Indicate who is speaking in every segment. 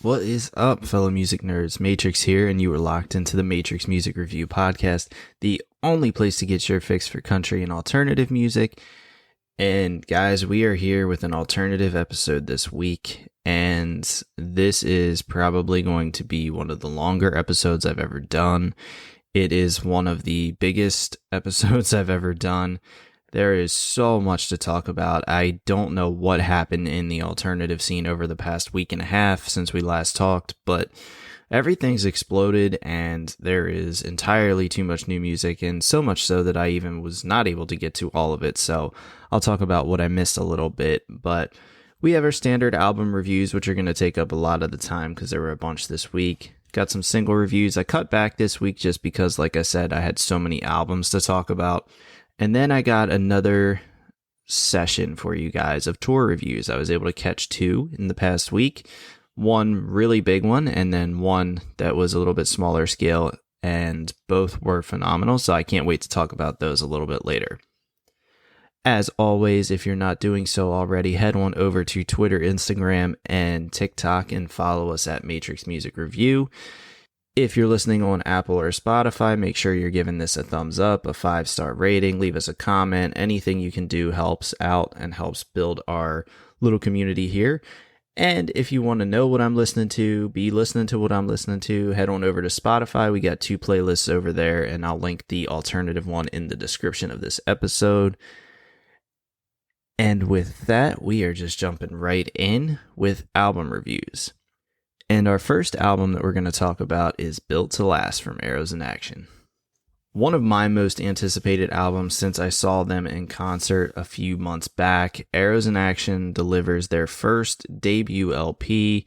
Speaker 1: What is up, fellow music nerds? Matrix here, and you are locked into the Matrix Music Review Podcast, the only place to get your fix for country and alternative music. And guys, we are here with an alternative episode this week, and this is probably going to be one of the longer episodes I've ever done. It is one of the biggest episodes I've ever done. There is so much to talk about. I don't know what happened in the alternative scene over the past week and a half since we last talked, but everything's exploded and there is entirely too much new music, and so much so that I even was not able to get to all of it. So I'll talk about what I missed a little bit, but we have our standard album reviews, which are going to take up a lot of the time because there were a bunch this week. Got some single reviews. I cut back this week just because, like I said, I had so many albums to talk about. And then I got another session for you guys of tour reviews. I was able to catch two in the past week. One really big one, and then one that was a little bit smaller scale, and both were phenomenal, so I can't wait to talk about those a little bit later. As always, if you're not doing so already, head on over to Twitter, Instagram, and TikTok and follow us at Matrix Music Review. If you're listening on Apple or Spotify, make sure you're giving this a thumbs up, a 5-star rating, leave us a comment. Anything you can do helps out and helps build our little community here. And if you want to know what I'm listening to, be listening to what I'm listening to, head on over to Spotify. We got 2 playlists over there, and I'll link the alternative one in the description of this episode. And with that, we are just jumping right in with album reviews. And our first album that we're going to talk about is Built to Last from Arrows in Action. One of my most anticipated albums since I saw them in concert a few months back. Arrows in Action delivers their first debut LP,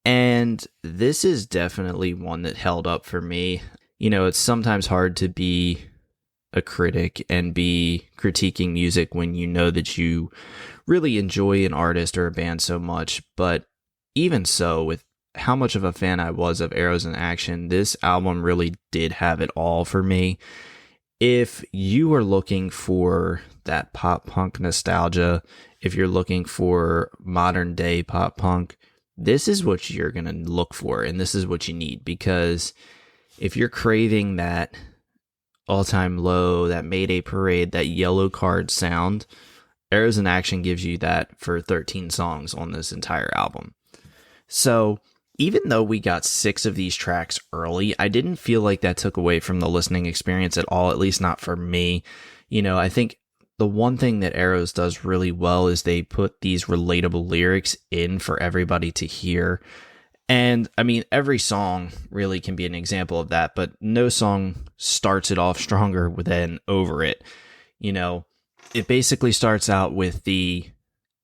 Speaker 1: and this is definitely one that held up for me. You know, it's sometimes hard to be a critic and be critiquing music when you know that you really enjoy an artist or a band so much, but even so, with how much of a fan I was of Arrows in Action, this album really did have it all for me. If you are looking for that pop punk nostalgia, if you're looking for modern day pop punk, this is what you're going to look for, and this is what you need, because if you're craving that all-time low, that Mayday Parade, that yellow card sound, Arrows in Action gives you that for 13 songs on this entire album. So even though we got 6 of these tracks early, I didn't feel like that took away from the listening experience at all, at least not for me. You know, I think the one thing that Arrows does really well is they put these relatable lyrics in for everybody to hear. And I mean, every song really can be an example of that, but no song starts it off stronger than Over It. You know, it basically starts out with the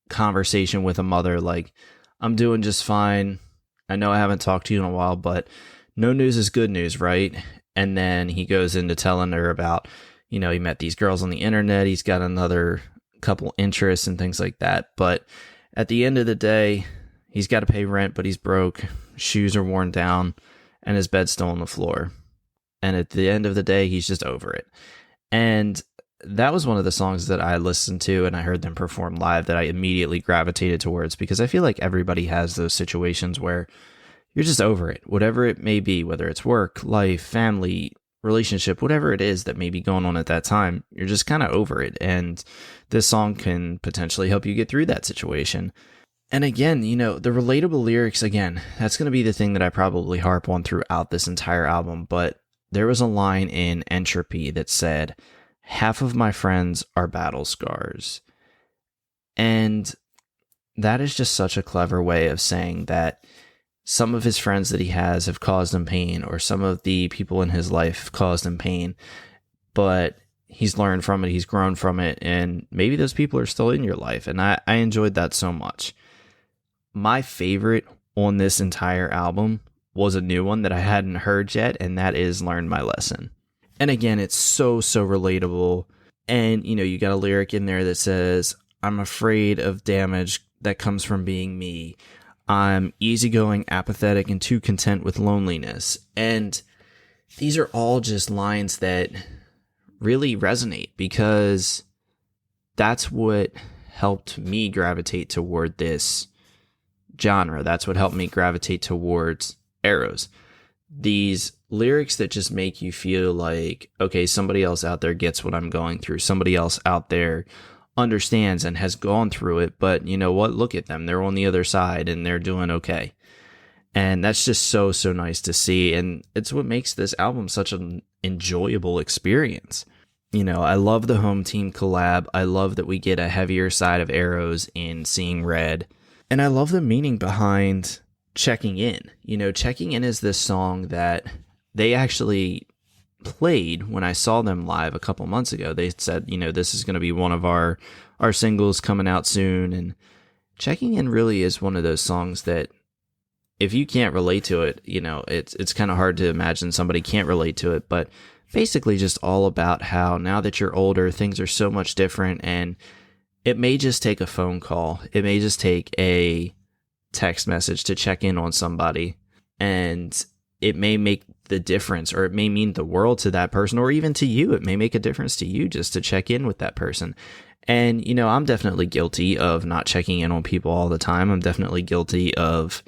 Speaker 1: conversation with a mother like, I'm doing just fine. I know I haven't talked to you in a while, but no news is good news, right? And then he goes into telling her about, you know, he met these girls on the internet. He's got another couple interests and things like that. But at the end of the day, he's got to pay rent, but he's broke. Shoes are worn down and his bed's still on the floor. And at the end of the day, he's just over it. And that was one of the songs that I listened to and I heard them perform live that I immediately gravitated towards, because I feel like everybody has those situations where you're just over it, whatever it may be, whether it's work, life, family, relationship, whatever it is that may be going on at that time, you're just kind of over it. And this song can potentially help you get through that situation. And again, you know, the relatable lyrics, again, that's going to be the thing that I probably harp on throughout this entire album. But there was a line in Entropy that said, "Half of my friends are battle scars." And that is just such a clever way of saying that some of his friends that he has have caused him pain, or some of the people in his life caused him pain, but he's learned from it, he's grown from it, and maybe those people are still in your life. And I enjoyed that so much. My favorite on this entire album was a new one that I hadn't heard yet, and that is Learn My Lesson. And again, it's so relatable. And, you know, you got a lyric in there that says, "I'm afraid of damage that comes from being me. I'm easygoing, apathetic, and too content with loneliness." And these are all just lines that really resonate, because that's what helped me gravitate toward this genre. That's what helped me gravitate towards Arrows. These lyrics that just make you feel like, okay, somebody else out there gets what I'm going through. Somebody else out there understands and has gone through it. But you know what? Look at them. They're on the other side and they're doing okay. And that's just so nice to see. And it's what makes this album such an enjoyable experience. You know, I love the home team collab. I love that we get a heavier side of Arrows in Seeing Red. And I love the meaning behind Checking In. You know, Checking In is this song that they actually played when I saw them live a couple months ago. They said, you know, this is going to be one of our singles coming out soon. And Checking In really is one of those songs that if you can't relate to it, you know, it's kind of hard to imagine somebody can't relate to it. But basically just all about how now that you're older, things are so much different, and it may just take a phone call. It may just take a text message to check in on somebody, and it may make the difference, or it may mean the world to that person, or even to you. It may make a difference to you just to check in with that person. And, you know, I'm definitely guilty of not checking in on people all the time. I'm definitely guilty of,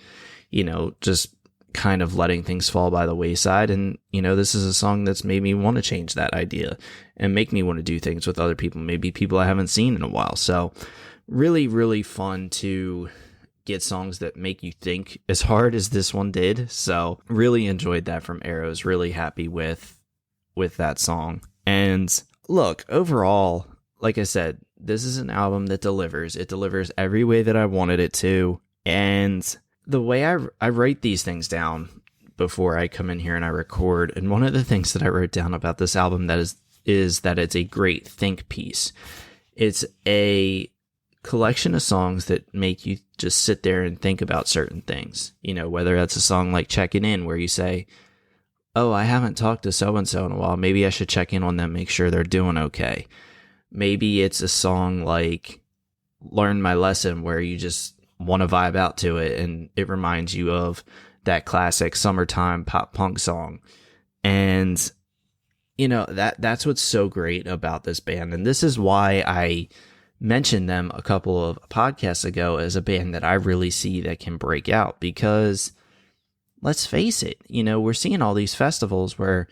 Speaker 1: you know, just kind of letting things fall by the wayside. And, you know, this is a song that's made me want to change that idea and make me want to do things with other people, maybe people I haven't seen in a while. So really fun to get songs that make you think as hard as this one did. So really enjoyed that from Arrows. Really happy with that song. And look, overall, like I said, this is an album that delivers. It delivers every way that I wanted it to. And the way I write these things down before I come in here and I record, and one of the things that I wrote down about this album that is that it's a great think piece. It's a collection of songs that make you just sit there and think about certain things. You know, whether that's a song like Checking In, where you say, oh, I haven't talked to so-and-so in a while. Maybe I should check in on them, make sure they're doing okay. Maybe it's a song like Learn My Lesson, where you just want to vibe out to it, and it reminds you of that classic summertime pop punk song. And you know, that's what's so great about this band, and this is why I mentioned them a couple of podcasts ago as a band that I really see that can break out. Because let's face it, you know, we're seeing all these festivals where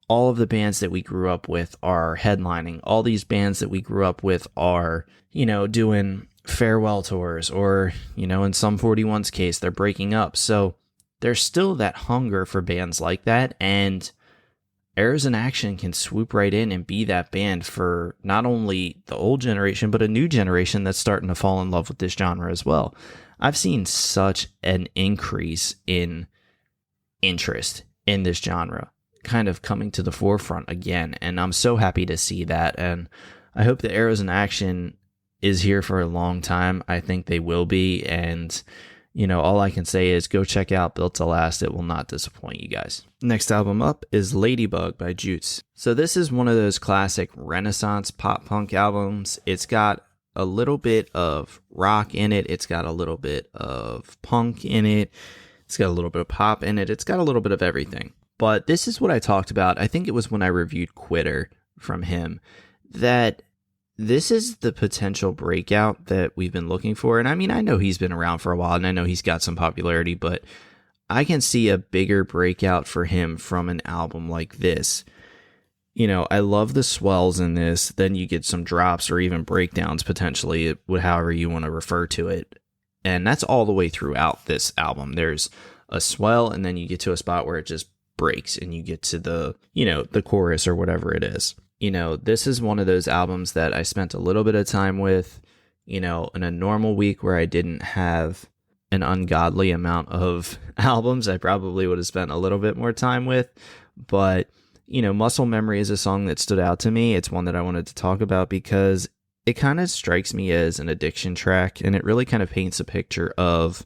Speaker 1: all of the bands that we grew up with are headlining. All these bands that we grew up with are, you know, doing farewell tours, or, you know, in Sum 41's case, they're breaking up. So there's still that hunger for bands like that, and Arrows in Action can swoop right in and be that band for not only the old generation, but a new generation that's starting to fall in love with this genre as well. I've seen such an increase in interest in this genre kind of coming to the forefront again, and I'm so happy to see that. And I hope that Arrows in Action is here for a long time. I think they will be, and you know, all I can say is go check out Built to Last. It will not disappoint you guys. Next album up is Ladybug by Jutes. So this is one of those classic Renaissance pop punk albums. It's got a little bit of rock in it. It's got a little bit of punk in it. It's got a little bit of pop in it. It's got a little bit of everything. But this is what I talked about. I think it was when I reviewed Quitter from him, that this is the potential breakout that we've been looking for. And I mean, I know he's been around for a while, and I know he's got some popularity, but I can see a bigger breakout for him from an album like this. You know, I love the swells in this. Then you get some drops or even breakdowns, potentially, however you want to refer to it. And that's all the way throughout this album. There's a swell, and then you get to a spot where it just breaks, and you get to the, you know, the chorus or whatever it is. You know, this is one of those albums that I spent a little bit of time with. You know, in a normal week where I didn't have an ungodly amount of albums, I probably would have spent a little bit more time with. But, you know, Muscle Memory is a song that stood out to me. It's one that I wanted to talk about because it kind of strikes me as an addiction track, and it really kind of paints a picture of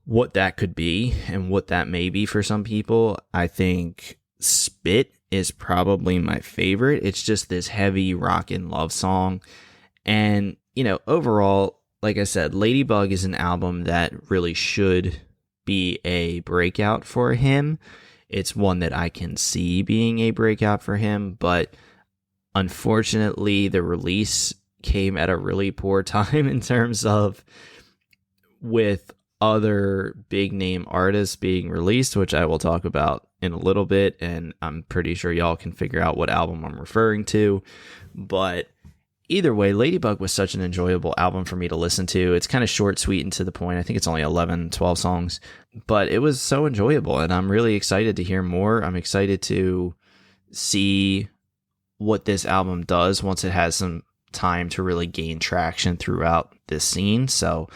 Speaker 1: what that could be and what that may be for some people. I think Spit is probably my favorite. It's just this heavy rock and love song. And, you know, overall, like I said, Ladybug is an album that really should be a breakout for him. It's one that I can see being a breakout for him, but unfortunately, the release came at a really poor time in terms of with other big name artists being released, which I will talk about in a little bit, and I'm pretty sure y'all can figure out what album I'm referring to. But either way, Ladybug was such an enjoyable album for me to listen to. It's kind of short, sweet, and to the point. I think it's only 11, 12 songs, but it was so enjoyable, and I'm really excited to hear more. I'm excited to see what this album does once it has some time to really gain traction throughout this scene. So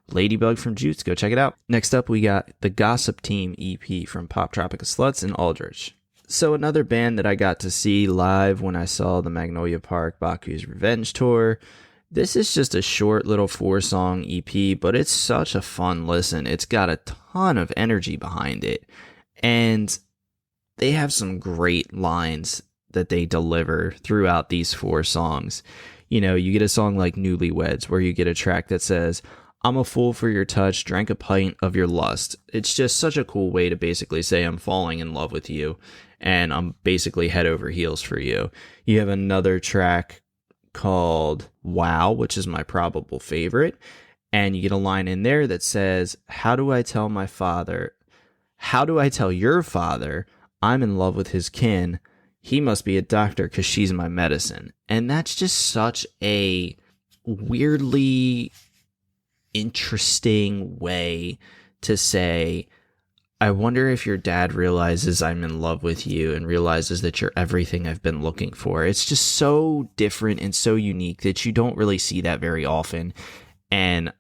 Speaker 1: Ladybug from Jutes, go check it out. Next up, we got the Gossip Team EP from poptropicaslutz and Aldrch. So another band that I got to see live when I saw the Magnolia Park Baku's Revenge tour. This is just a short little 4-song EP, but it's such a fun listen. It's got a ton of energy behind it, and they have some great lines that they deliver throughout these 4 songs. You know, you get a song like Newlyweds, where you get a track that says, "I'm a fool for your touch, drank a pint of your lust." It's just such a cool way to basically say I'm falling in love with you, and I'm basically head over heels for you. You have another track called Wow, which is my probable favorite, and you get a line in there that says, how do I tell your father I'm in love with his kin? He must be a doctor because she's my medicine." And that's just such a weirdly interesting way to say, I wonder if your dad realizes I'm in love with you and realizes that you're everything I've been looking for. It's just so different and so unique that you don't really see that very often. And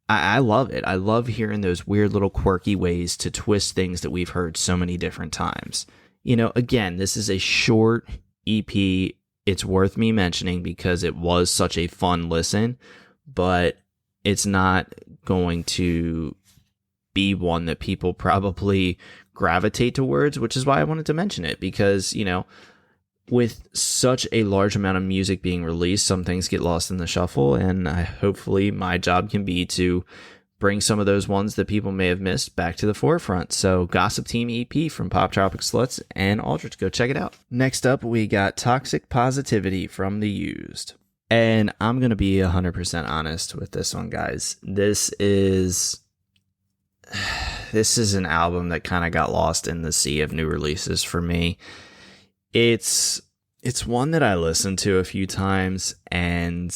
Speaker 1: I love it. I love hearing those weird little quirky ways to twist things that we've heard so many different times. You know, again, this is a short EP. It's worth me mentioning because it was such a fun listen, but it's not going to be one that people probably gravitate towards, which is why I wanted to mention it, because, you know, with such a large amount of music being released, some things get lost in the shuffle, and hopefully my job can be to bring some of those ones that people may have missed back to the forefront. So Gossip Team EP from poptropicaslutz and Aldrch, go check it out. Next up, we got Toxic Positivity from The Used. And I'm going to be 100% honest with this one, guys. This is an album that kind of got lost in the sea of new releases for me. It's one that I listened to a few times, and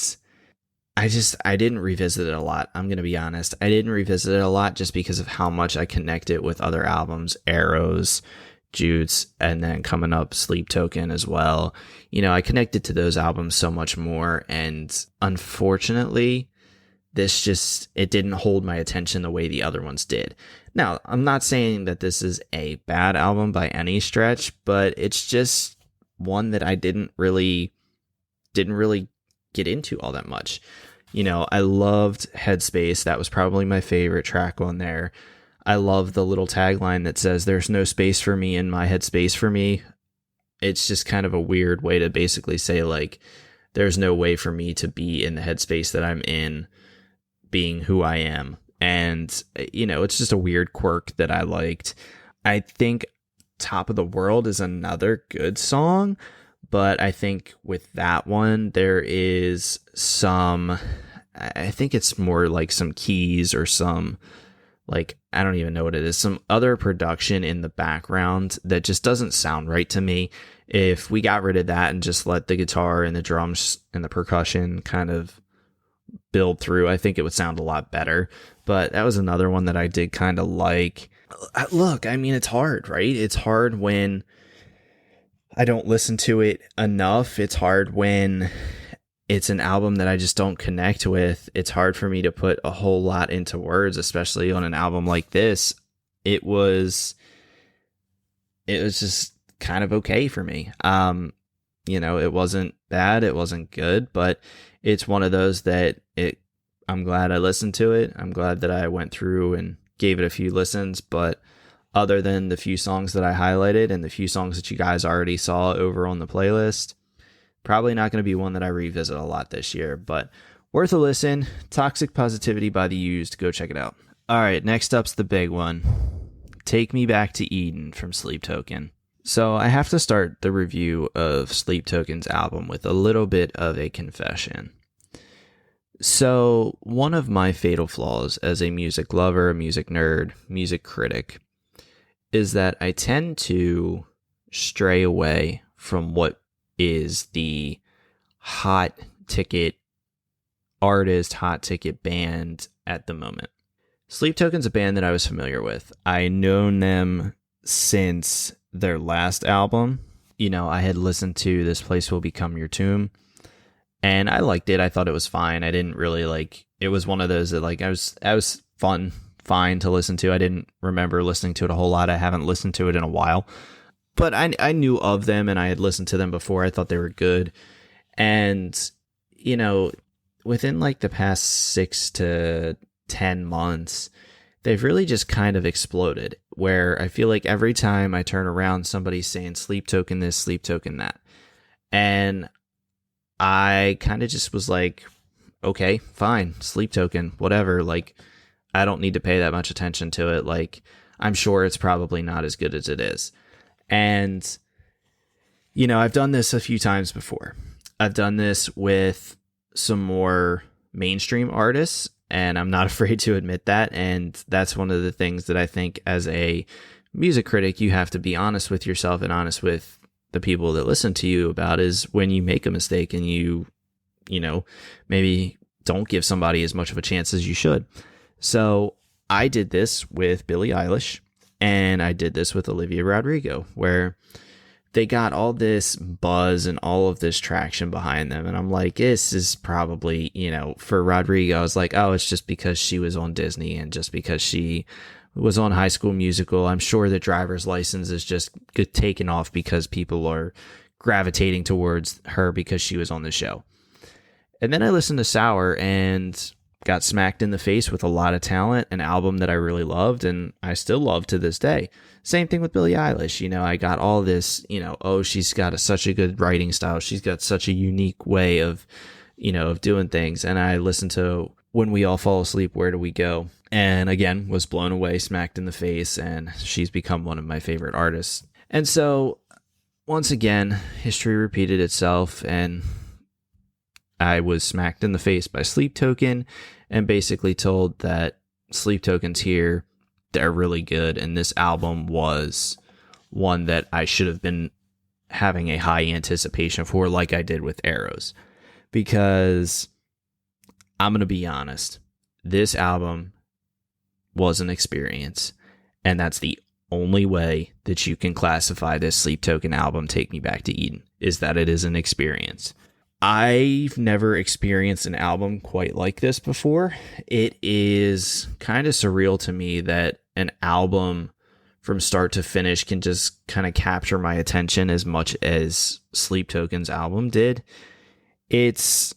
Speaker 1: I didn't revisit it a lot. I'm going to be honest. I didn't revisit it a lot just because of how much I connect it with other albums, Arrows, Jutes, and then coming up Sleep Token as well. You know, I connected to those albums so much more, and unfortunately, it didn't hold my attention the way the other ones did. Now, I'm not saying that this is a bad album by any stretch, but it's just one that I didn't really get into all that much. You know, I loved Headspace. That was probably my favorite track on there. I love the little tagline that says, "There's no space for me in my headspace for me." It's just kind of a weird way to basically say, like, there's no way for me to be in the headspace that I'm in, being who I am. And, you know, it's just a weird quirk that I liked. I think Top of the World is another good song, but I think with that one, there is I think it's more like some keys or some, like, I don't even know what it is, some other production in the background that just doesn't sound right to me. If we got rid of that and just let the guitar and the drums and the percussion kind of build through, I think it would sound a lot better. But that was another one that I did kind of like. Look, I mean, it's hard, right? It's hard when I don't listen to it enough. It's hard when it's an album that I just don't connect with. It's hard for me to put a whole lot into words, especially on an album like this. It was just kind of okay for me. You know, it wasn't bad, it wasn't good, but it's one of those that I'm glad I listened to it. I'm glad that I went through and gave it a few listens, but other than the few songs that I highlighted and the few songs that you guys already saw over on the playlist, probably not going to be one that I revisit a lot this year, but worth a listen. Toxic Positivity by The Used. Go check it out. All right, next up's the big one. Take Me Back to Eden from Sleep Token. So I have to start the review of Sleep Token's album with a little bit of a confession. So, one of my fatal flaws as a music lover, a music nerd, music critic is that I tend to stray away from what is the hot ticket artist, hot ticket band at the moment. Sleep Token's a band that I was familiar with. I known them since their last album. I had listened to This Place Will Become Your Tomb, and I liked it. I thought it was fine. I didn't really it was one of those that I was fine to listen to. I didn't remember listening to it a whole lot. I haven't listened to it in a while, but I knew of them and I had listened to them before. I thought they were good. And, within the past 6 to 10 months, they've really just kind of exploded, where I feel like every time I turn around, somebody's saying Sleep Token this, Sleep Token that. And I kind of just was like, okay, fine, Sleep Token, whatever. I don't need to pay that much attention to it. I'm sure it's probably not as good as it is. And, I've done this a few times before. I've done this with some more mainstream artists, and I'm not afraid to admit that. And that's one of the things that I think as a music critic, you have to be honest with yourself and honest with the people that listen to you about, is when you make a mistake and you maybe don't give somebody as much of a chance as you should. So I did this with Billie Eilish, and I did this with Olivia Rodrigo, where they got all this buzz and all of this traction behind them. And I'm like, this is probably, for Rodrigo, I was like, oh, it's just because she was on Disney and just because she was on High School Musical. I'm sure that Driver's License is just taken off because people are gravitating towards her because she was on the show. And then I listened to Sour and got smacked in the face with a lot of talent, an album that I really loved and I still love to this day. Same thing with Billie Eilish. I got all this, oh, she's got such a good writing style. She's got such a unique way of doing things. And I listened to When We All Fall Asleep, Where Do We Go? And again, was blown away, smacked in the face, and she's become one of my favorite artists. And so once again, history repeated itself, and I was smacked in the face by Sleep Token and basically told that Sleep Token's here, they're really good, and this album was one that I should have been having a high anticipation for, like I did with Arrows. Because I'm going to be honest, this album was an experience, and that's the only way that you can classify this Sleep Token album, Take Me Back to Eden, is that it is an experience. I've never experienced an album quite like this before. It is kind of surreal to me that an album from start to finish can just kind of capture my attention as much as Sleep Token's album did. It's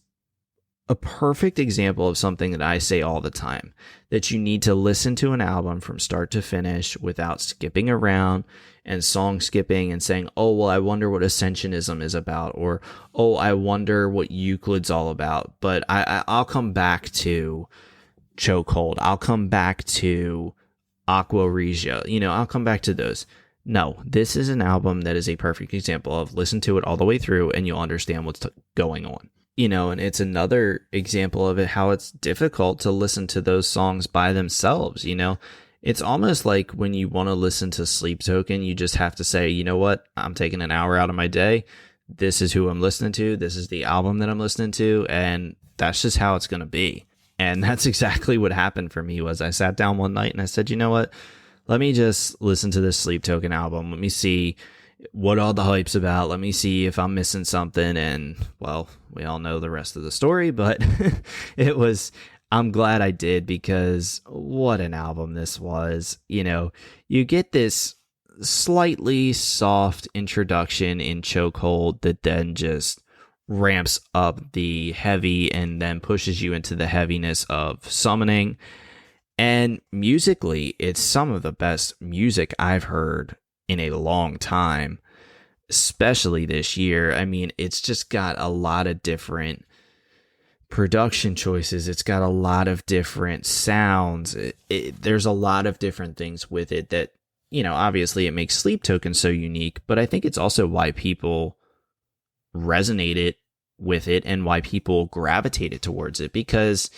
Speaker 1: a perfect example of something that I say all the time, that you need to listen to an album from start to finish without skipping around and song skipping and saying, oh, well, I wonder what Ascensionism is about, or, oh, I wonder what Euclid's all about. But I'll come back to Chokehold. I'll come back to Aqua Regia. I'll come back to those. No, this is an album that is a perfect example of listen to it all the way through and you'll understand what's going on. And it's another example of it, how it's difficult to listen to those songs by themselves. It's almost like when you want to listen to Sleep Token, you just have to say, you know what, I'm taking an hour out of my day. This is who I'm listening to. This is the album that I'm listening to. And that's just how it's going to be. And that's exactly what happened for me. Was I sat down one night and I said, you know what, let me just listen to this Sleep Token album. Let me see what all the hype's about. Let me see if I'm missing something. And well, we all know the rest of the story, but I'm glad I did, because what an album this was. You get this slightly soft introduction in Chokehold that then just ramps up the heavy and then pushes you into the heaviness of Summoning. And musically, it's some of the best music I've heard in a long time, especially this year. I mean, it's just got a lot of different production choices. It's got a lot of different sounds. There's a lot of different things with it that, obviously it makes Sleep Token so unique, but I think it's also why people resonate it with it and why people gravitated towards it, because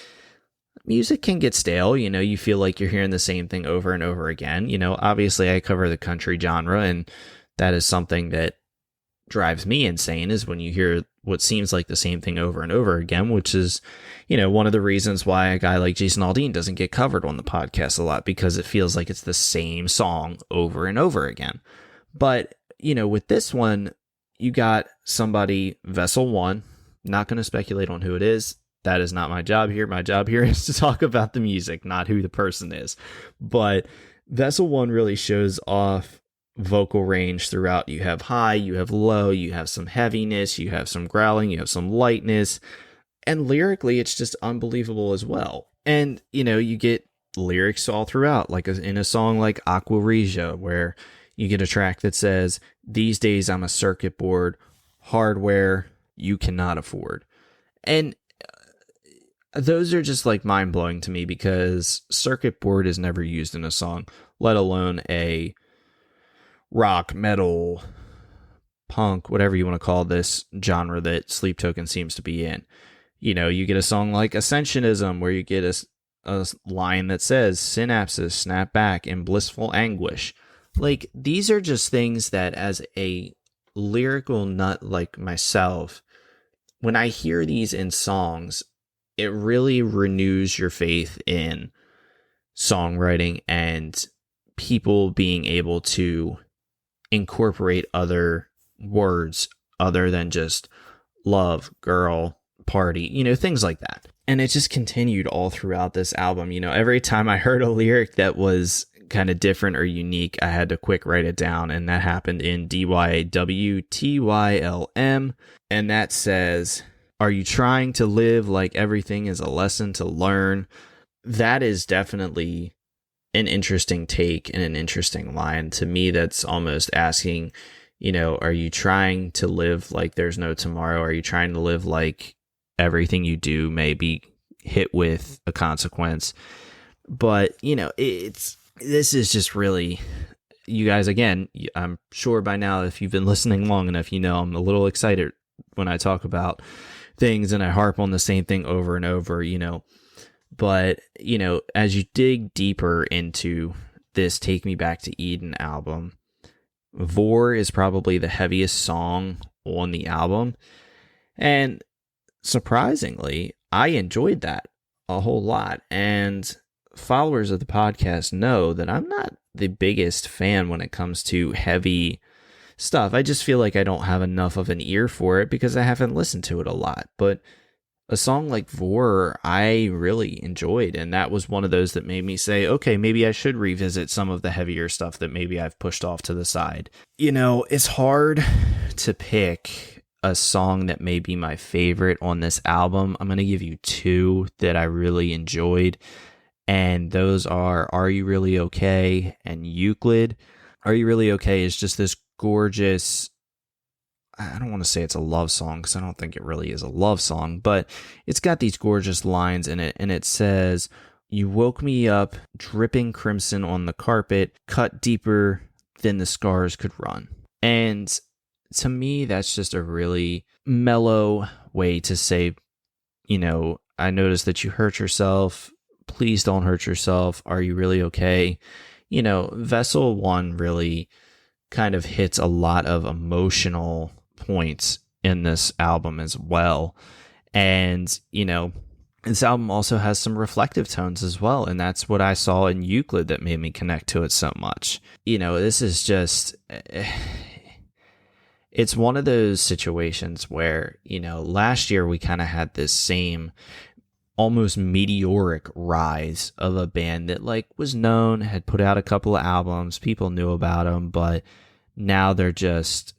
Speaker 1: music can get stale. You feel like you're hearing the same thing over and over again. Obviously I cover the country genre, and that is something that drives me insane, is when you hear what seems like the same thing over and over again, which is, one of the reasons why a guy like Jason Aldean doesn't get covered on the podcast a lot, because it feels like it's the same song over and over again. But, with this one, you got somebody, Vessel One, not going to speculate on who it is. That is not my job here. My job here is to talk about the music, not who the person is. But Vessel One really shows off vocal range throughout. You have high, you have low, you have some heaviness, you have some growling, you have some lightness. And lyrically, it's just unbelievable as well. And, you get lyrics all throughout, like in a song like Aqua Regia, where you get a track that says, "These days I'm a circuit board, hardware you cannot afford." And those are just like mind blowing to me, because circuit board is never used in a song, let alone a rock, metal, punk, whatever you want to call this genre that Sleep Token seems to be in. You get a song like Ascensionism, where you get a line that says, "Synapses snap back in blissful anguish." Like, these are just things that, as a lyrical nut like myself, when I hear these in songs, it really renews your faith in songwriting and people being able to incorporate other words other than just love, girl, party, things like that. And it just continued all throughout this album. Every time I heard a lyric that was kind of different or unique, I had to quick write it down. And that happened in DYWTYLM. And that says, "Are you trying to live like everything is a lesson to learn?" That is definitely an interesting take and an interesting line. To me, that's almost asking, are you trying to live like there's no tomorrow? Are you trying to live like everything you do may be hit with a consequence? But, this is just really, you guys, again, I'm sure by now, if you've been listening long enough, I'm a little excited when I talk about things and I harp on the same thing over and over, But, as you dig deeper into this Take Me Back to Eden album, Vor is probably the heaviest song on the album. And surprisingly, I enjoyed that a whole lot. And followers of the podcast know that I'm not the biggest fan when it comes to heavy stuff. I just feel like I don't have enough of an ear for it because I haven't listened to it a lot. But a song like Vor, I really enjoyed, and that was one of those that made me say, okay, maybe I should revisit some of the heavier stuff that maybe I've pushed off to the side. It's hard to pick a song that may be my favorite on this album. I'm going to give you two that I really enjoyed, and those are You Really Okay and Euclid. Are You Really Okay is just this gorgeous, I don't want to say it's a love song because I don't think it really is a love song, but it's got these gorgeous lines in it, and it says, "You woke me up, dripping crimson on the carpet, cut deeper than the scars could run." And to me, that's just a really mellow way to say, I noticed that you hurt yourself. Please don't hurt yourself. Are you really okay? Vessel One really kind of hits a lot of emotional points in this album as well. And, this album also has some reflective tones as well. And that's what I saw in Euclid that made me connect to it so much. This is just, it's one of those situations where, last year we kind of had this same almost meteoric rise of a band that was known, had put out a couple of albums, people knew about them, but now they're just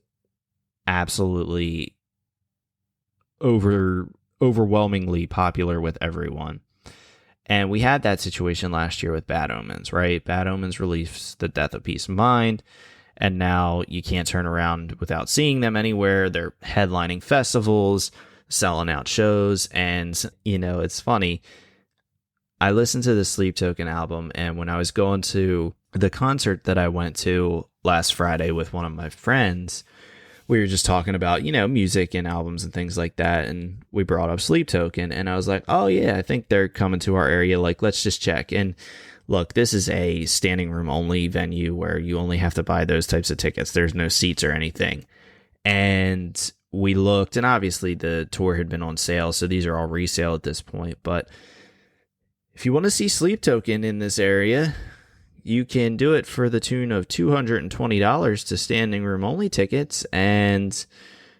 Speaker 1: absolutely overwhelmingly popular with everyone. And we had that situation last year with Bad Omens, right? Bad Omens released The Death of Peace of Mind, and now you can't turn around without seeing them anywhere. They're headlining festivals, selling out shows, and, it's funny. I listened to the Sleep Token album, and when I was going to the concert that I went to last Friday with one of my friends, we were just talking about, music and albums and things like that. And we brought up Sleep Token, and I was like, oh yeah, I think they're coming to our area. Like, let's just check. And look, this is a standing room only venue where you only have to buy those types of tickets. There's no seats or anything. And we looked, and obviously the tour had been on sale, so these are all resale at this point. But if you want to see Sleep Token in this area, you can do it for the tune of $220 to standing room only tickets, and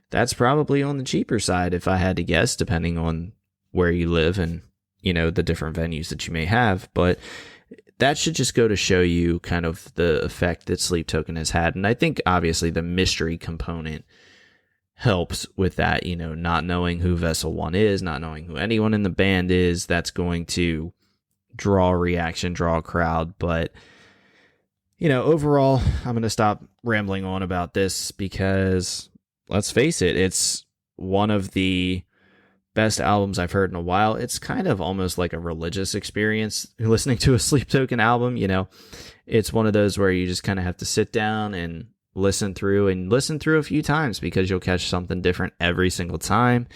Speaker 1: that's probably on the cheaper side if I had to guess, depending on where you live and, the different venues that you may have. But that should just go to show you kind of the effect that Sleep Token has had. And I think obviously the mystery component helps with that, not knowing who Vessel One is, not knowing who anyone in the band is. That's going to draw a reaction, draw a crowd. But overall, I'm going to stop rambling on about this because let's face it, it's one of the best albums I've heard in a while. It's kind of almost like a religious experience listening to a Sleep Token album. It's one of those where you just kind of have to sit down and listen through a few times because you'll catch something different every single time.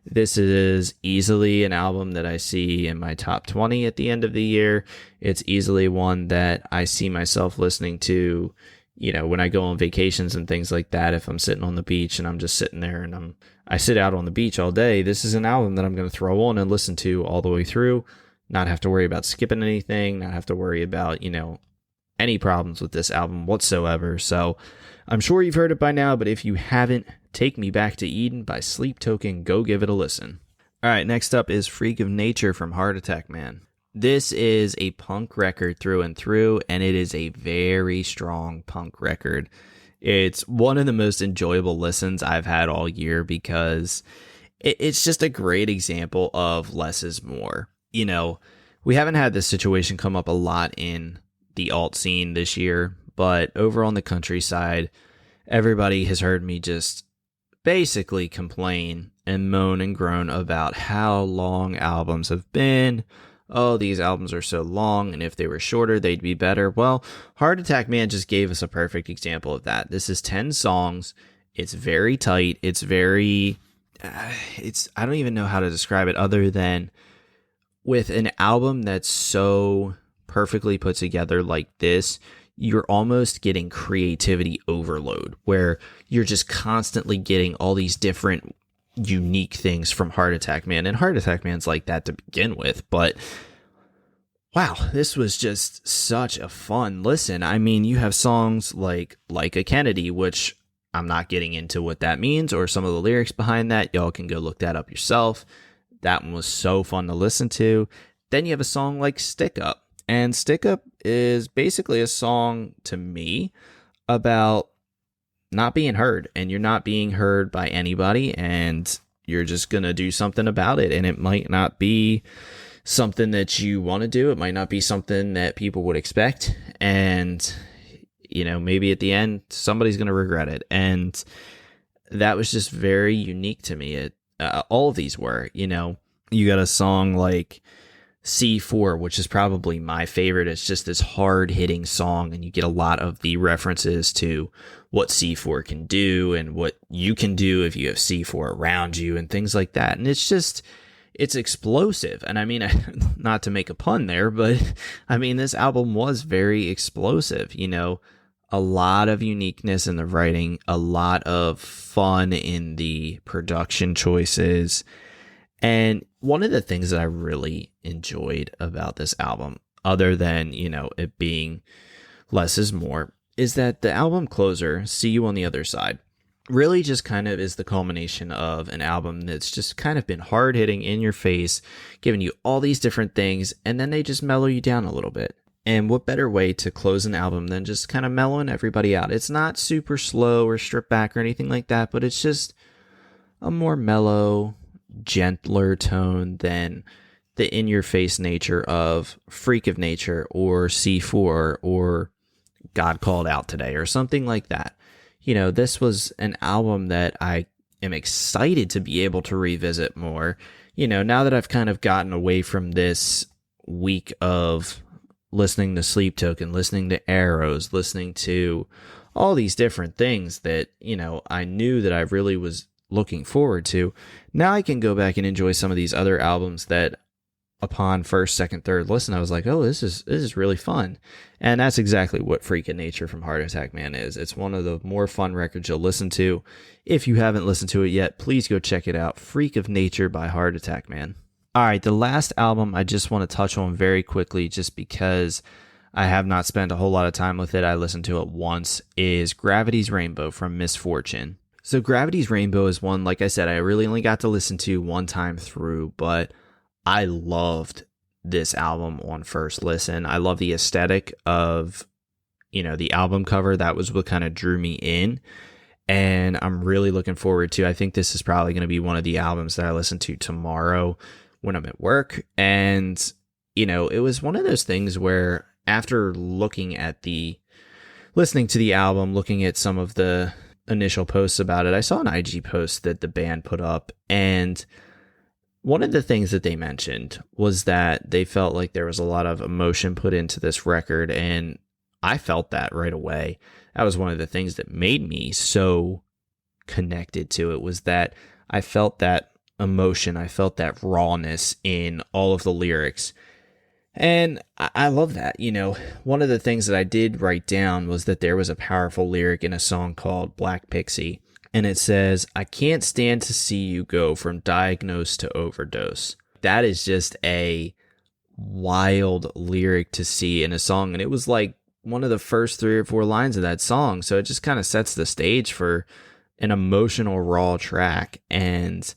Speaker 1: This is easily an album that I see in my top 20 at the end of the year. It's easily one that I see myself listening to, when I go on vacations and things like that. If I'm sitting on the beach and I'm just sitting there and I sit out on the beach all day, this is an album that I'm going to throw on and listen to all the way through, not have to worry about skipping anything, not have to worry about, any problems with this album whatsoever. So I'm sure you've heard it by now, but if you haven't, Take Me Back to Eden by Sleep Token. Go give it a listen. All right, next up is Freak of Nature from Heart Attack Man. This is a punk record through and through, and it is a very strong punk record. It's one of the most enjoyable listens I've had all year because it's just a great example of less is more. We haven't had this situation come up a lot in the alt scene this year, but over on the countryside, everybody has heard me just basically complain and moan and groan about how long albums have been. Oh, these albums are so long, and if they were shorter, they'd be better. Well, Heart Attack Man just gave us a perfect example of that. This is 10 songs. It's very tight. It's very... I don't even know how to describe it other than with an album that's so perfectly put together like this, you're almost getting creativity overload where you're just constantly getting all these different unique things from Heart Attack Man. And Heart Attack Man's like that to begin with, but wow, this was just such a fun listen. I mean, you have songs like a Kennedy, which I'm not getting into what that means or some of the lyrics behind that. Y'all can go look that up yourself. That one was so fun to listen to. Then you have a song like Stick Up. And Stick Up is basically a song to me about not being heard, and you're not being heard by anybody, and you're just going to do something about it. And it might not be something that you want to do. It might not be something that people would expect. And, maybe at the end, somebody's going to regret it. And that was just very unique to me. All of these were, you got a song like C4, which is probably my favorite. It's just this hard-hitting song, and you get a lot of the references to what C4 can do and what you can do if you have C4 around you and things like that. And it's explosive. And I mean, not to make a pun there, but I mean, this album was very explosive, a lot of uniqueness in the writing, a lot of fun in the production choices. And one of the things that I really enjoyed about this album, other than, it being less is more, is that the album closer, See You on the Other Side, really just kind of is the culmination of an album that's just kind of been hard-hitting in your face, giving you all these different things, and then they just mellow you down a little bit. And what better way to close an album than just kind of mellowing everybody out? It's not super slow or stripped back or anything like that, but it's just a more mellow, gentler tone than the in-your-face nature of Freak of Nature or C4 or God Called Out Today or something like that. This was an album that I am excited to be able to revisit more. Now that I've kind of gotten away from this week of listening to Sleep Token, listening to Arrows, listening to all these different things that, I knew that I really was looking forward to. Now I can go back and enjoy some of these other albums that upon first, second, third listen, I was like, oh, this is really fun. And that's exactly what Freak of Nature from Heart Attack Man is. It's one of the more fun records you'll listen to. If you haven't listened to it yet, please go check it out. Freak of Nature by Heart Attack Man. All right, the last album I just want to touch on very quickly, just because I have not spent a whole lot of time with it. I listened to it once, is Gravity's Rainbow from Misfortune. So Gravity's Rainbow is one, like I said, I really only got to listen to one time through, but I loved this album on first listen. I love the aesthetic of, the album cover. That was what kind of drew me in. And I'm really looking forward to, I think this is probably going to be one of the albums that I listen to tomorrow when I'm at work. And, it was one of those things where after listening to the album, looking at some of the initial posts about it, I saw an IG post that the band put up, and one of the things that they mentioned was that they felt like there was a lot of emotion put into this record, and I felt that right away. That was one of the things that made me so connected to it, was that I felt that emotion, I felt that rawness in all of the lyrics. And I love that. One of the things that I did write down was that there was a powerful lyric in a song called Black Pixie. And it says, I can't stand to see you go from diagnosed to overdose. That is just a wild lyric to see in a song. And it was like one of the first 3 or 4 lines of that song. So it just kind of sets the stage for an emotional, raw track. And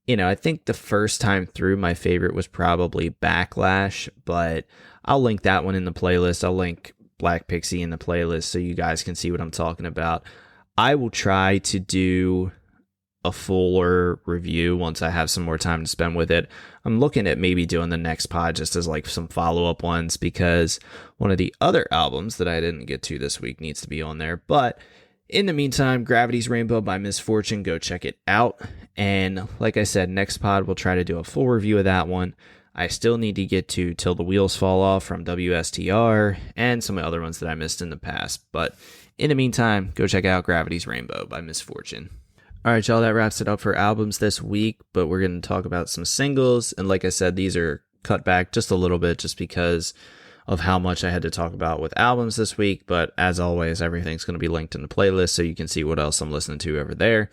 Speaker 1: I think the first time through, my favorite was probably Backlash, but I'll link that one in the playlist. I'll link Black Pixie in the playlist so you guys can see what I'm talking about. I will try to do a fuller review once I have some more time to spend with it. I'm looking at maybe doing the next pod just as like some follow-up ones, because one of the other albums that I didn't get to this week needs to be on there. But in the meantime, Gravity's Rainbow by Misfortune, go check it out. And like I said, next pod, we'll try to do a full review of that one. I still need to get to Till the Wheels Fall Off from WSTR and some other ones that I missed in the past. But in the meantime, go check out Gravity's Rainbow by Misfortune. All right, y'all, that wraps it up for albums this week, but we're going to talk about some singles. And like I said, these are cut back just a little bit just because of how much I had to talk about with albums this week. But as always, everything's going to be linked in the playlist so you can see what else I'm listening to over there.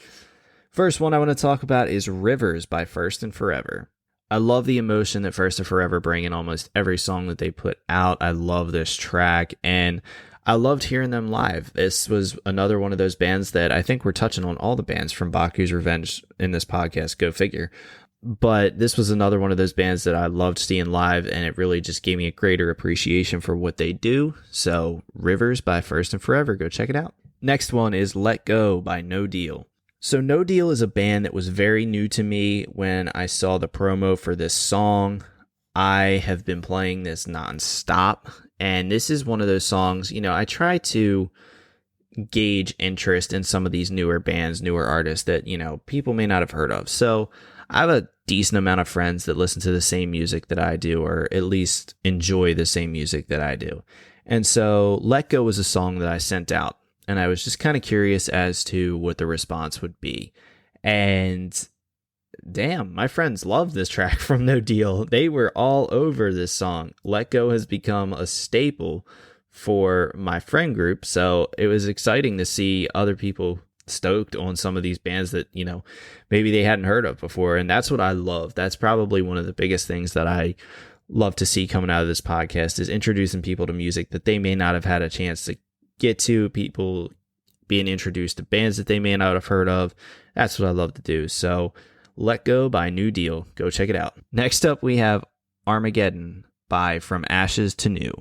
Speaker 1: First one I want to talk about is Rivers by First and Forever. I love the emotion that First and Forever bring in almost every song that they put out. I love this track, and I loved hearing them live. This was another one of those bands that I think we're touching on all the bands from Baku's Revenge in this podcast, go figure. But this was another one of those bands that I loved seeing live, and it really just gave me a greater appreciation for what they do. So Rivers by First and Forever, go check it out. Next one is Let Go by No Deal. So No Deal is a band that was very new to me when I saw the promo for this song. I have been playing this nonstop, and this is one of those songs, I try to gauge interest in some of these newer bands, newer artists that, people may not have heard of. So I have a decent amount of friends that listen to the same music that I do, or at least enjoy the same music that I do. And so Let Go was a song that I sent out, and I was just kind of curious as to what the response would be. And damn, my friends love this track from No Deal. They were all over this song. Let Go has become a staple for my friend group, so it was exciting to see other people stoked on some of these bands that, maybe they hadn't heard of before. And that's what I love. That's probably one of the biggest things that I love to see coming out of this podcast, is introducing people to music that they may not have had a chance to get to, people being introduced to bands that they may not have heard of. That's what I love to do. So Let Go by New Deal, go check it out. Next up, we have Armageddon by From Ashes to New.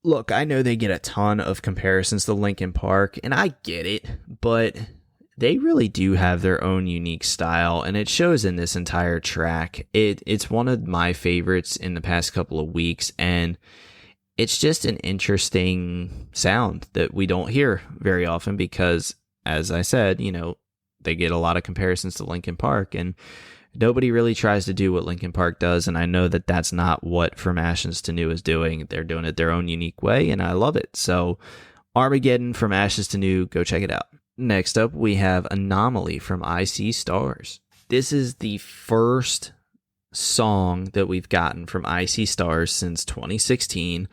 Speaker 1: Look, I know they get a ton of comparisons to Linkin Park, and I get it, but they really do have their own unique style, and it shows in this entire track. It's one of my favorites in the past couple of weeks, and it's just an interesting sound that we don't hear very often because, as I said, they get a lot of comparisons to Linkin Park, and nobody really tries to do what Linkin Park does, and I know that that's not what From Ashes to New is doing. They're doing it their own unique way, and I love it. So Armageddon from Ashes to New, go check it out. Next up, we have Anomaly from I See Stars. This is the first song that we've gotten from I See Stars since 2016,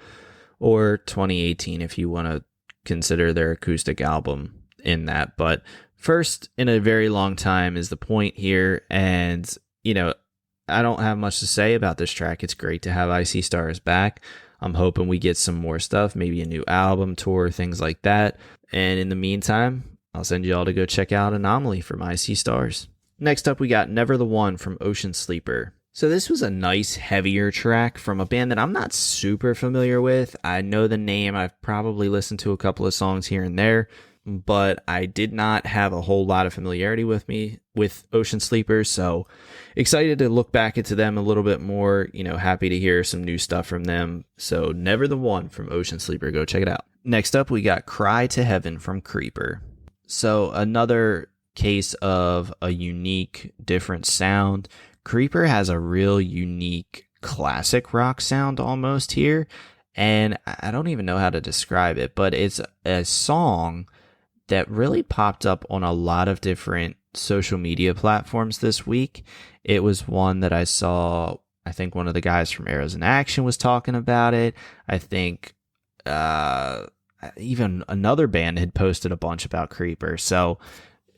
Speaker 1: or 2018 if you want to consider their acoustic album in that. But first in a very long time is the point here, and I don't have much to say about this track. It's great to have I See Stars back. I'm hoping we get some more stuff, maybe a new album, tour, things like that. And in the meantime, I'll send you all to go check out Anomaly from I See Stars. Next up, we got Never the One from Ocean Sleeper. So this was a nice, heavier track from a band that I'm not super familiar with. I know the name. I've probably listened to a couple of songs here and there, but I did not have a whole lot of familiarity with Ocean Sleeper. So excited to look back into them a little bit more. Happy to hear some new stuff from them. So Never the One from Ocean Sleeper. Go check it out. Next up, we got Cry to Heaven from Creeper. So another case of a unique, different sound. Creeper has a real unique classic rock sound almost here, and I don't even know how to describe it, but it's a song that really popped up on a lot of different social media platforms this week. It was one that I saw, I think one of the guys from Arrows in Action was talking about it. I think even another band had posted a bunch about Creeper. So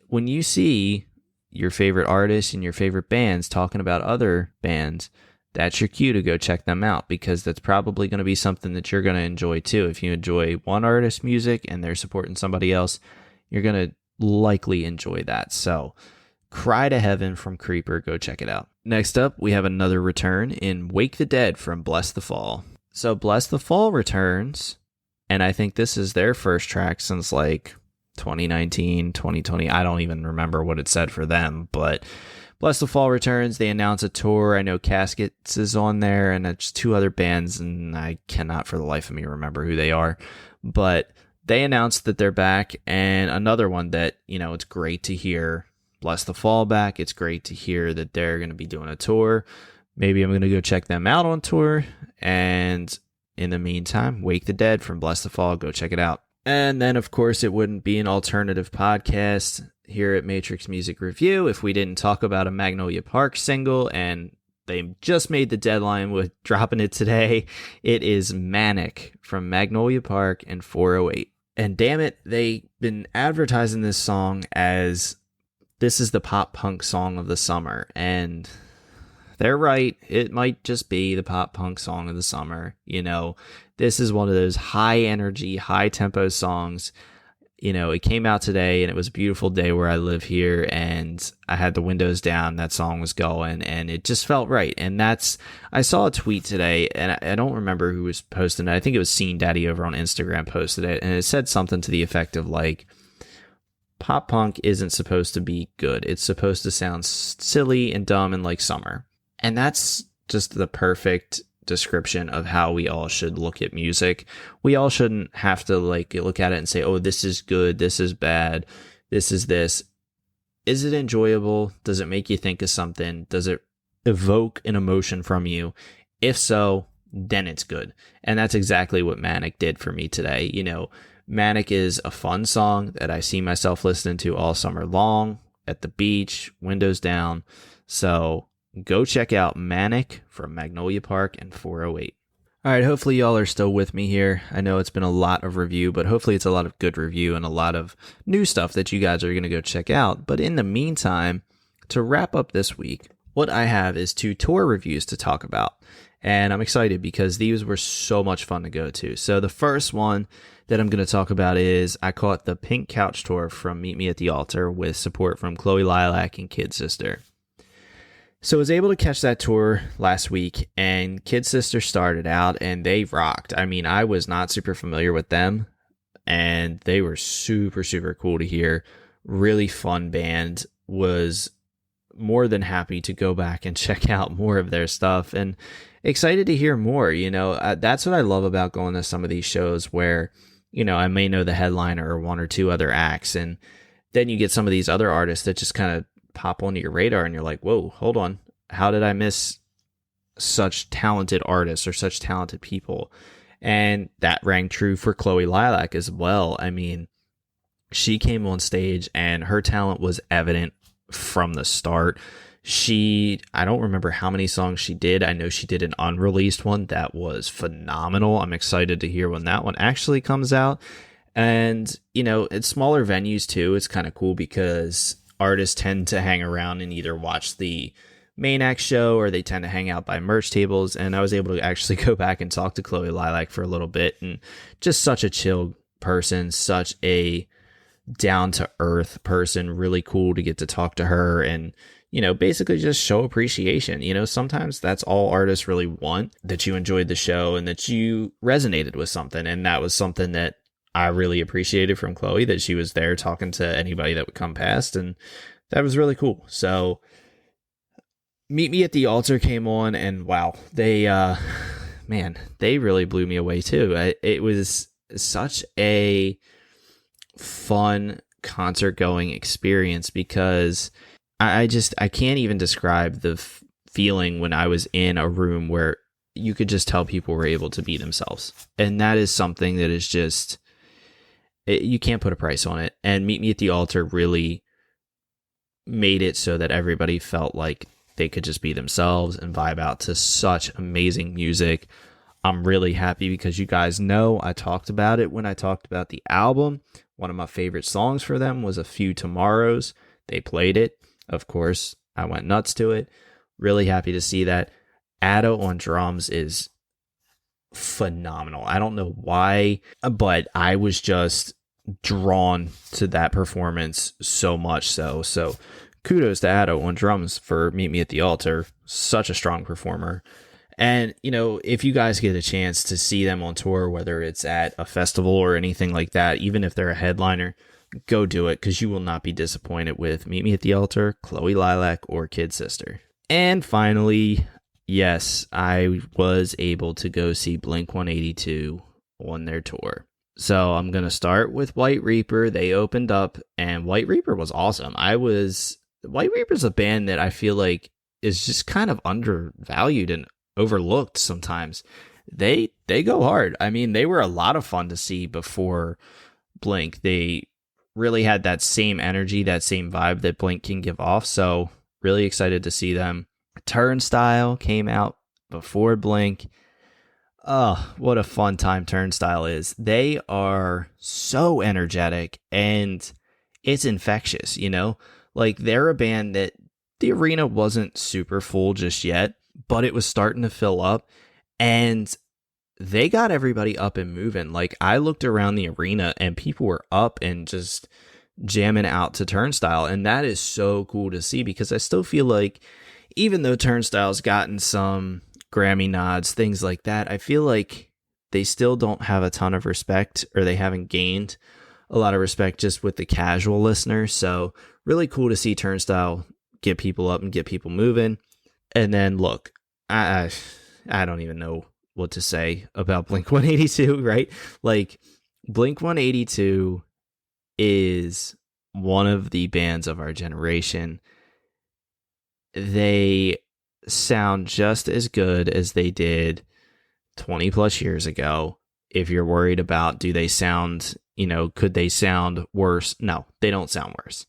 Speaker 1: when you see your favorite artists and your favorite bands talking about other bands, that's your cue to go check them out, because that's probably going to be something that you're going to enjoy too. If you enjoy one artist's music and they're supporting somebody else, you're going to likely enjoy that. So Cry to Heaven from Creeper, go check it out. Next up, we have another return in Wake the Dead from blessthefall. So blessthefall returns, and I think this is their first track since 2019, 2020. I don't even remember what it said for them, but blessthefall returns. They announce a tour. I know Caskets is on there, and it's two other bands, and I cannot for the life of me remember who they are, but they announced that they're back. And another one that, it's great to hear blessthefall back. It's great to hear that they're going to be doing a tour. Maybe I'm going to go check them out on tour. And in the meantime, Wake the Dead from blessthefall, go check it out. And then, of course, it wouldn't be an alternative podcast here at Matrix Music Review if we didn't talk about a Magnolia Park single, and they just made the deadline with dropping it today. It is Manic from Magnolia Park and 408. And damn it, they've been advertising this song as this is the pop punk song of the summer. And they're right. It might just be the pop punk song of the summer. This is one of those high energy, high tempo songs. It came out today, and it was a beautiful day where I live here, and I had the windows down. That song was going, and it just felt right. And I saw a tweet today, and I don't remember who was posting it. I think it was Scene Daddy over on Instagram posted it, and it said something to the effect of pop punk isn't supposed to be good. It's supposed to sound silly and dumb and like summer. And that's just the perfect description of how we all should look at music. We all shouldn't have to look at it and say, oh, this is good, this is bad, this is this. Is it enjoyable? Does it make you think of something? Does it evoke an emotion from you? If so, then it's good. And that's exactly what Manic did for me today. Manic is a fun song that I see myself listening to all summer long at the beach, windows down. So go check out Manic from Magnolia Park and 408. All right, hopefully y'all are still with me here. I know it's been a lot of review, but hopefully it's a lot of good review and a lot of new stuff that you guys are going to go check out. But in the meantime, to wrap up this week, what I have is 2 tour reviews to talk about. And I'm excited because these were so much fun to go to. So the first one that I'm going to talk about is I caught the Pink Couch Tour from Meet Me at the Altar with support from Chloe Lilac and Kid Sistr. So I was able to catch that tour last week, and Kid Sistr started out, and they rocked. I mean, I was not super familiar with them, and they were super, super cool to hear. Really fun band. Was more than happy to go back and check out more of their stuff, and excited to hear more. That's what I love about going to some of these shows where, I may know the headliner or one or two other acts, and then you get some of these other artists that just kind of pop onto your radar, and you're like, whoa, hold on. How did I miss such talented artists or such talented people? And that rang true for Chloe Lilac as well. I mean, she came on stage and her talent was evident from the start. I don't remember how many songs she did. I know she did an unreleased one that was phenomenal. I'm excited to hear when that one actually comes out. And, it's smaller venues too. It's kind of cool because artists tend to hang around and either watch the main act show or they tend to hang out by merch tables. And I was able to actually go back and talk to Chloe Lilac for a little bit, and just such a chill person, such a down to earth person, really cool to get to talk to her and, basically just show appreciation. Sometimes that's all artists really want, that you enjoyed the show and that you resonated with something. And that was something that I really appreciated from Chloe, that she was there talking to anybody that would come past. And that was really cool. So Meet Me at the Altar came on, and wow, they really blew me away too. It was such a fun concert going experience because I can't even describe the feeling when I was in a room where you could just tell people were able to be themselves. And that is something that is just, you can't put a price on it. And Meet Me at the Altar really made it so that everybody felt like they could just be themselves and vibe out to such amazing music. I'm really happy because you guys know I talked about it when I talked about the album. One of my favorite songs for them was A Few Tomorrows. They played it. Of course, I went nuts to it. Really happy to see that. Addo on drums is phenomenal. I don't know why, but I was just drawn to that performance so much so. So kudos to Addo on drums for Meet Me at the Altar. Such a strong performer. And, if you guys get a chance to see them on tour, whether it's at a festival or anything like that, even if they're a headliner, go do it because you will not be disappointed with Meet Me at the Altar, Chloe Lilac, or Kid Sistr. And finally, yes, I was able to go see Blink-182 on their tour. So I'm going to start with White Reaper. They opened up, and White Reaper was awesome. White Reaper's a band that I feel like is just kind of undervalued and overlooked sometimes. They go hard. I mean, they were a lot of fun to see before Blink. They really had that same energy, that same vibe that Blink can give off. So really excited to see them. Turnstile came out before Blink. Oh, what a fun time Turnstile is. They are so energetic and it's infectious, Like they're a band that the arena wasn't super full just yet, but it was starting to fill up and they got everybody up and moving. Like I looked around the arena and people were up and just jamming out to Turnstile. And that is so cool to see because I still feel like even though Turnstile's gotten some Grammy nods, things like that, I feel like they still don't have a ton of respect, or they haven't gained a lot of respect just with the casual listener. So really cool to see Turnstile get people up and get people moving. And then look, I don't even know what to say about Blink-182, right? Like Blink-182 is one of the bands of our generation. They sound just as good as they did 20 plus years ago. If you're worried about, do they sound, could they sound worse? No, they don't sound worse.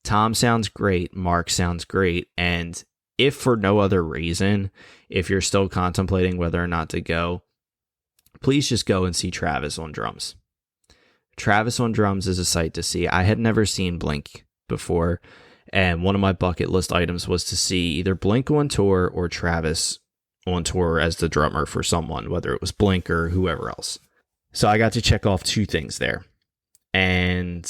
Speaker 1: Tom sounds great. Mark sounds great. And if for no other reason, if you're still contemplating whether or not to go, please just go and see Travis on drums. Travis on drums is a sight to see. I had never seen Blink before, and one of my bucket list items was to see either Blink on tour or Travis on tour as the drummer for someone, whether it was Blink or whoever else. So I got to check off two things there. And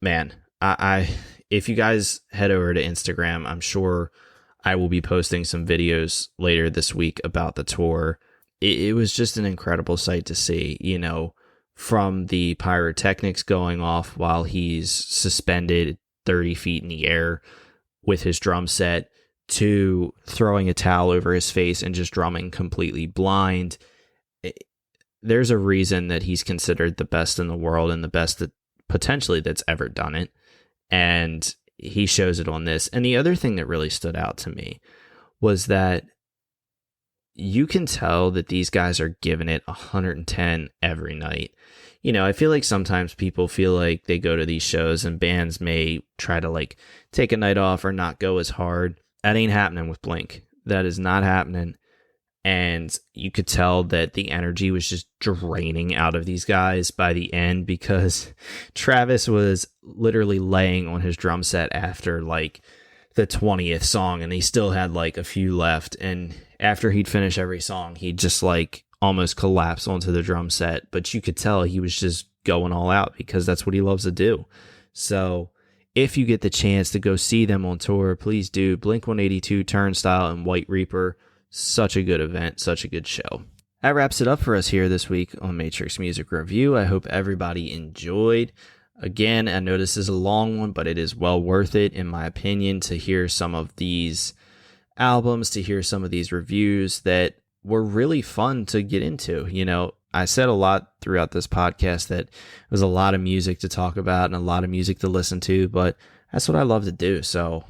Speaker 1: man, I if you guys head over to Instagram, I'm sure I will be posting some videos later this week about the tour. It was just an incredible sight to see, from the pyrotechnics going off while he's suspended 30 feet in the air with his drum set, to throwing a towel over his face and just drumming completely blind. There's a reason that he's considered the best in the world and the best that potentially that's ever done it. And he shows it on this. And the other thing that really stood out to me was that you can tell that these guys are giving it 110 every night. I feel like sometimes people feel like they go to these shows and bands may try to like take a night off or not go as hard. That ain't happening with Blink. That is not happening. And you could tell that the energy was just draining out of these guys by the end, because Travis was literally laying on his drum set after like the 20th song, and he still had like a few left. And after he'd finish every song, he'd just like almost collapse onto the drum set. But you could tell he was just going all out because that's what he loves to do. So if you get the chance to go see them on tour, please do. Blink-182, Turnstile, and White Reaper. Such a good event, such a good show. That wraps it up for us here this week on Matrix Music Review. I hope everybody enjoyed. Again, I know this is a long one, but it is well worth it, in my opinion, to hear some of these albums, to hear some of these reviews that were really fun to get into. I said a lot throughout this podcast that it was a lot of music to talk about and a lot of music to listen to, but that's what I love to do. So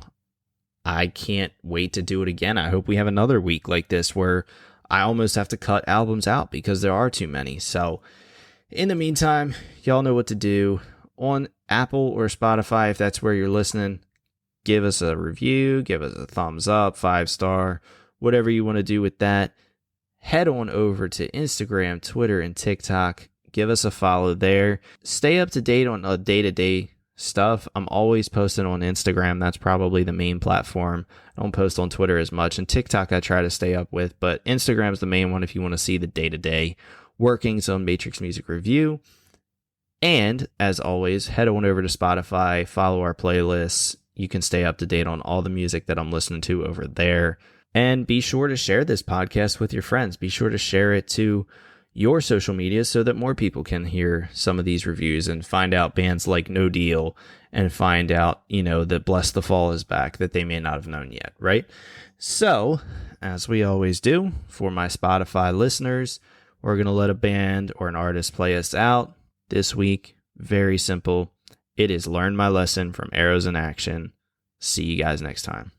Speaker 1: I can't wait to do it again. I hope we have another week like this where I almost have to cut albums out because there are too many. So in the meantime, y'all know what to do. On Apple or Spotify, if that's where you're listening, give us a review, give us a thumbs up, 5-star, whatever you want to do with that. Head on over to Instagram, Twitter, and TikTok. Give us a follow there. Stay up to date on a day-to-day stuff. I'm always posting on Instagram. That's probably the main platform. I don't post on Twitter as much, and TikTok I try to stay up with, but Instagram's the main one if you want to see the day-to-day workings on Matrix Music Review. And as always, head on over to Spotify, follow our playlists. You can stay up to date on all the music that I'm listening to over there. And be sure to share this podcast with your friends. Be sure to share it to your social media so that more people can hear some of these reviews and find out bands like No Deal and find out, that blessthefall is back that they may not have known yet, right? So, as we always do, for my Spotify listeners, we're going to let a band or an artist play us out this week. Very simple. It is Learn My Lesson from Arrows in Action. See you guys next time.